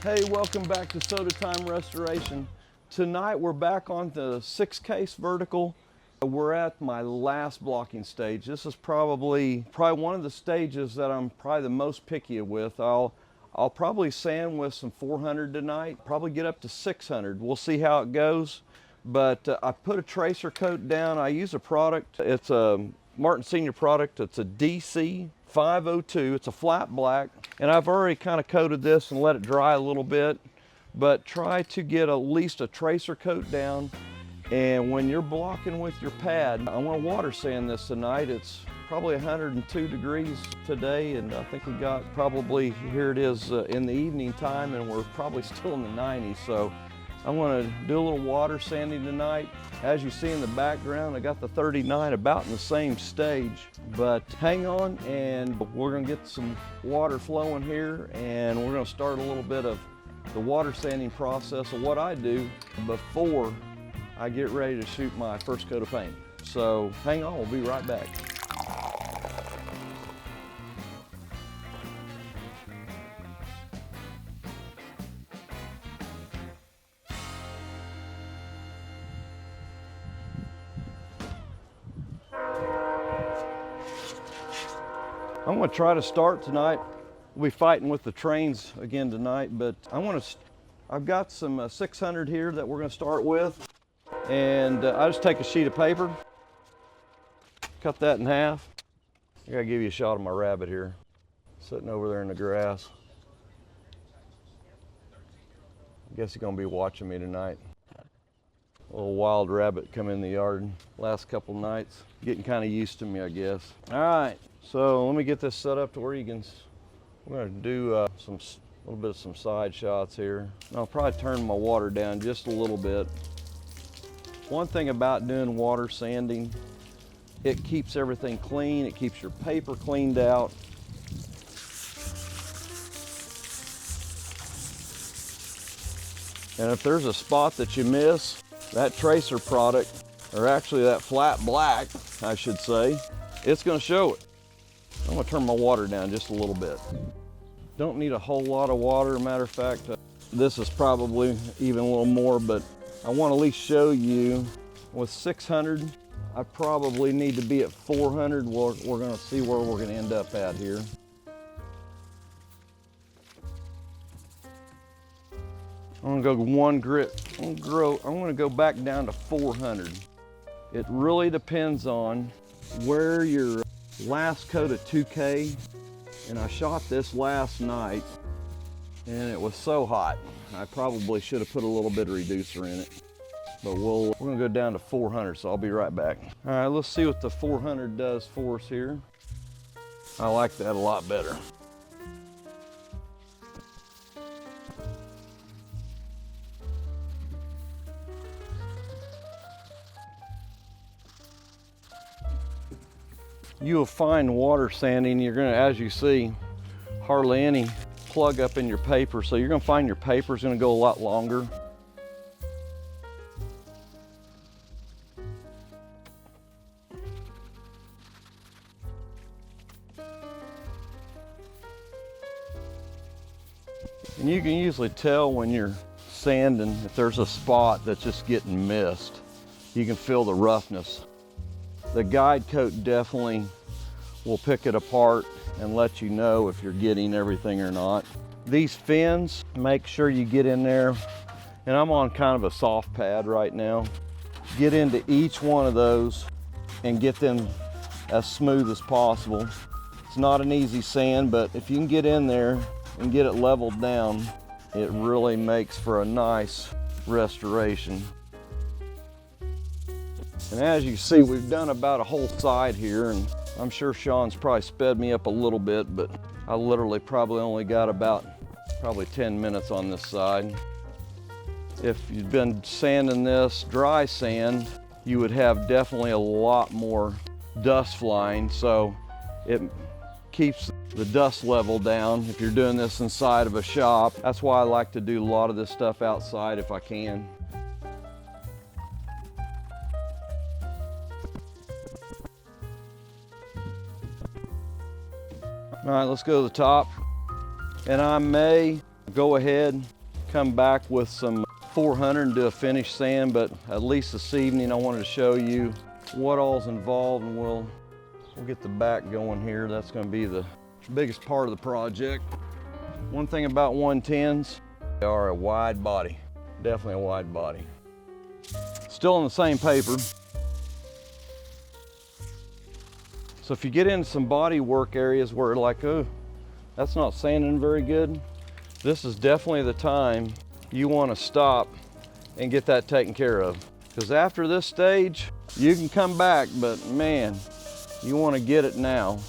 Hey, welcome back to Soda Time Restoration. Tonight we're back on the 6-case vertical. We're at my last blocking stage. This is probably one of the stages that I'm probably the most picky with. I'll probably sand with some 400 tonight, probably get up to 600. We'll see how it goes. But I put a tracer coat down. I use a product. It's a Martin Senior product. It's a DC 502. It's a flat black. And I've already kind of coated this and let it dry a little bit. But try to get at least a tracer coat down. And when you're blocking with your pad, I want to water sand this tonight. It's probably 102 degrees today, and I think we got probably, here it is in the evening time, and we're probably still in the 90s. So I want to do a little water sanding tonight. As you see in the background, I got the 39 about in the same stage. But hang on, and we're going to get some water flowing here, and we're going to start a little bit of the water sanding process of what I do before I get ready to shoot my first coat of paint. So hang on, we'll be right back. I'm going to try to start tonight. We'll be fighting with the trains again tonight, but I've got some 600 here that we're going to start with. And I just take a sheet of paper, cut that in half. I gotta give you a shot of my rabbit here, sitting over there in the grass. I guess he's gonna be watching me tonight. A little wild rabbit come in the yard last couple nights. Getting kind of used to me, I guess. All right, so let me get this set up to where you can, we're gonna do a little bit of some side shots here. And I'll probably turn my water down just a little bit. One thing about doing water sanding, it keeps everything clean, it keeps your paper cleaned out. And if there's a spot that you miss, that tracer product, or actually that flat black, I should say, it's gonna show it. I'm gonna turn my water down just a little bit. Don't need a whole lot of water. Matter of fact, this is probably even a little more, but I want to at least show you with 600, I probably need to be at 400. We're going to see where we're going to end up at here. I'm going to go one grit. I'm going to go back down to 400. It really depends on where your last coat of 2K, and I shot this last night and it was so hot. I probably should have put a little bit of reducer in it, but we're gonna go down to 400, so I'll be right back. All right, let's see what the 400 does for us here. I like that a lot better. You'll find water sanding, you're gonna, as you see, hardly any plug up in your paper, so you're going to find your paper is going to go a lot longer. And you can usually tell when you're sanding if there's a spot that's just getting missed. You can feel the roughness. The guide coat definitely will pick it apart and let you know if you're getting everything or not. These fins, make sure you get in there, and I'm on kind of a soft pad right now. Get into each one of those and get them as smooth as possible. It's not an easy sand, but if you can get in there and get it leveled down, it really makes for a nice restoration. And as you see, we've done about a whole side here, and I'm sure Sean's probably sped me up a little bit, but I literally probably only got about 10 minutes on this side. If you've been sanding this dry sand, you would have definitely a lot more dust flying, so it keeps the dust level down if you're doing this inside of a shop. That's why I like to do a lot of this stuff outside if I can. All right, let's go to the top. And I may go ahead, come back with some 400 and do a finish sand, but at least this evening I wanted to show you what all's involved, and we'll get the back going here. That's going to be the biggest part of the project. One thing about 110s, they are a wide body, definitely a wide body. Still on the same paper. So if you get into some body work areas where like, oh, that's not sanding very good, this is definitely the time you want to stop and get that taken care of. Because after this stage, you can come back, but man, you want to get it now.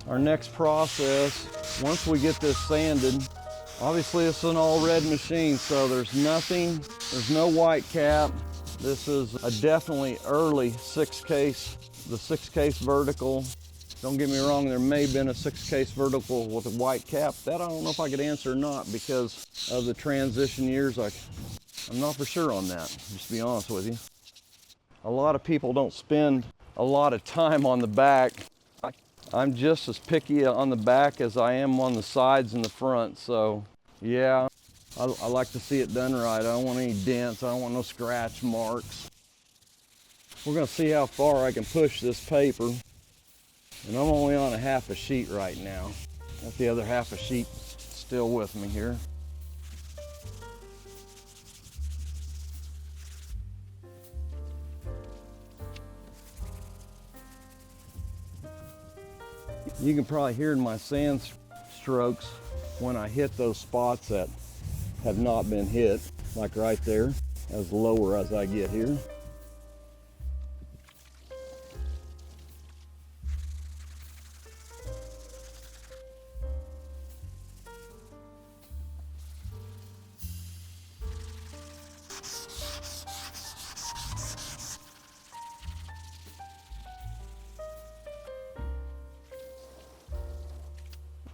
Our next process, once we get this sanded, obviously it's an all red machine, so there's no white cap. This is a definitely early 6-case, the 6-case vertical. Don't get me wrong, there may have been a 6-case vertical with a white cap. That I don't know if I could answer or not because of the transition years. I'm not for sure on that, just to be honest with you. A lot of people don't spend a lot of time on the back. I'm just as picky on the back as I am on the sides and the front, so yeah, I like to see it done right. I don't want any dents, I don't want no scratch marks. We're gonna see how far I can push this paper, and I'm only on a half a sheet right now. Got the other half a sheet still with me here. You can probably hear in my sand strokes when I hit those spots that have not been hit, like right there, as lower as I get here.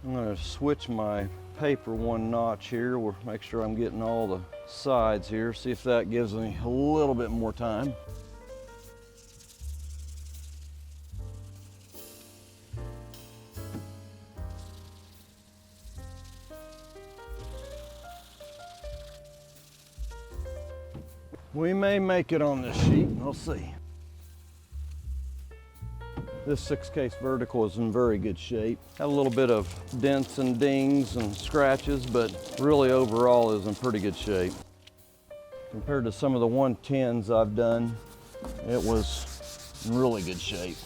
I'm going to switch my paper one notch here. We'll make sure I'm getting all the sides here. See if that gives me a little bit more time. We may make it on this sheet, we'll see. This 6-case vertical is in very good shape. Had a little bit of dents and dings and scratches, but really overall is in pretty good shape. Compared to some of the 110s I've done, it was in really good shape.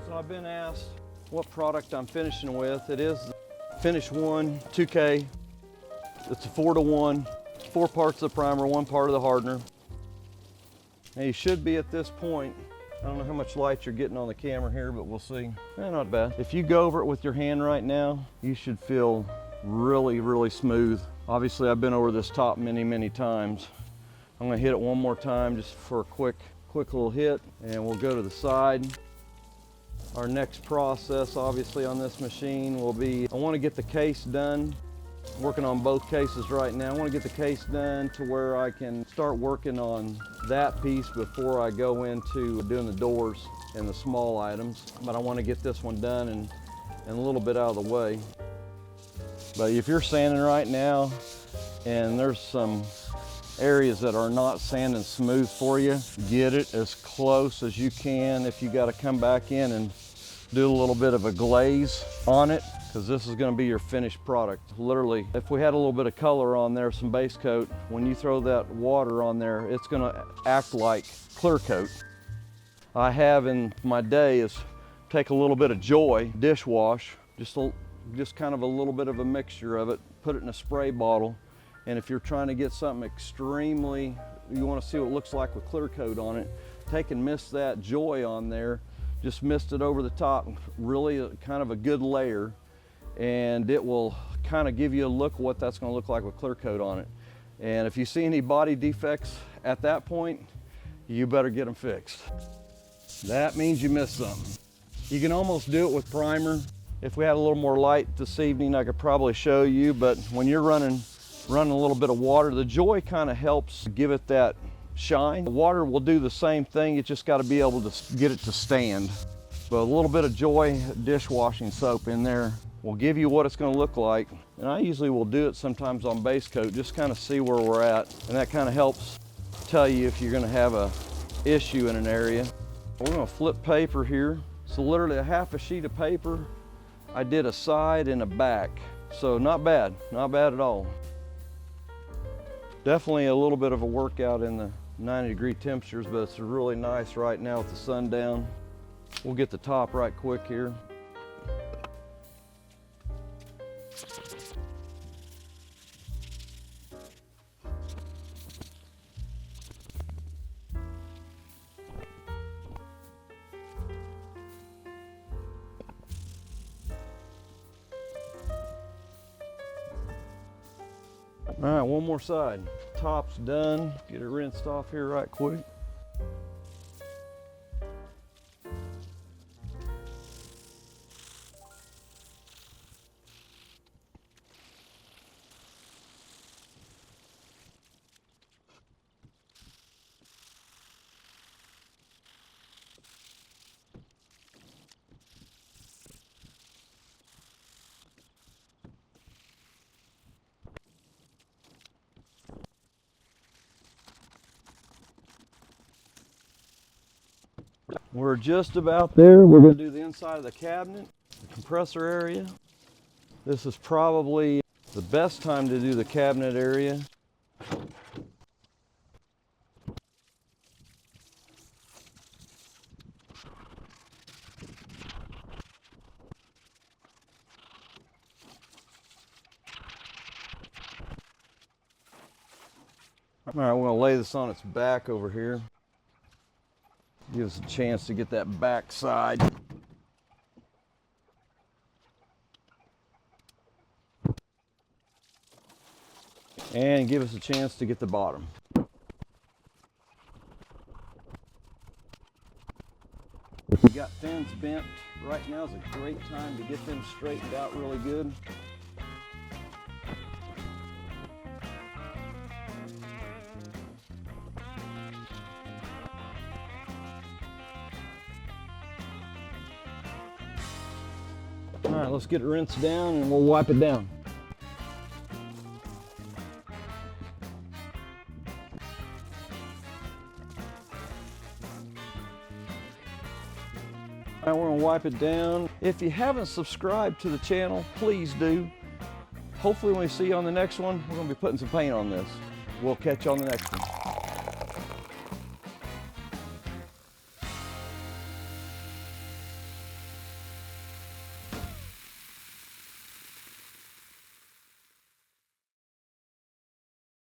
So I've been asked what product I'm finishing with. It is Finish 1 2K. It's a 4-to-1, 4 parts of the primer, 1 part of the hardener. Now you should be at this point, I don't know how much light you're getting on the camera here, but we'll see. Not bad. If you go over it with your hand right now, you should feel really, really smooth. Obviously I've been over this top many, many times. I'm gonna hit it one more time just for a quick little hit, and we'll go to the side. Our next process, obviously, on this machine will be, I want to get the case done. I'm working on both cases right now. I want to get the case done to where I can start working on that piece before I go into doing the doors and the small items. But I want to get this one done and a little bit out of the way. But if you're sanding right now and there's some areas that are not sanding smooth for you, get it as close as you can. If you got to come back in and do a little bit of a glaze on it, because this is going to be your finished product. Literally, if we had a little bit of color on there, some base coat, when you throw that water on there, it's going to act like clear coat. I have in my day is take a little bit of Joy dishwash, just kind of a little bit of a mixture of it, put it in a spray bottle. And if you're trying to get something extremely, you want to see what it looks like with clear coat on it, take and mist that Joy on there, just mist it over the top, really kind of a good layer, and it will kind of give you a look at what that's going to look like with clear coat on it. And if you see any body defects at that point, you better get them fixed. That means you missed something. You can almost do it with primer. If we had a little more light this evening, I could probably show you, but when you're running a little bit of water, the Joy kind of helps give it that shine. The water will do the same thing, you just got to be able to get it to stand. But a little bit of Joy dishwashing soap in there will give you what it's going to look like. And I usually will do it sometimes on base coat, just kind of see where we're at. And that kind of helps tell you if you're going to have a issue in an area. We're going to flip paper here. So literally a half a sheet of paper. I did a side and a back. So not bad at all. Definitely a little bit of a workout in the 90-degree temperatures, but it's really nice right now with the sun down. We'll get the top right quick here. All right, one more side. Top's done. Get it rinsed off here right quick. We're just about there. We're going to do the inside of the cabinet, the compressor area. This is probably the best time to do the cabinet area. All right, we're going to lay this on its back over here. Give us a chance to get that back side. And give us a chance to get the bottom. If you got fins bent, right now is a great time to get them straightened out really good. All right, let's get it rinsed down and we'll wipe it down. All right, we're gonna wipe it down. If you haven't subscribed to the channel, please do. Hopefully when we see you on the next one, we're gonna be putting some paint on this. We'll catch you on the next one.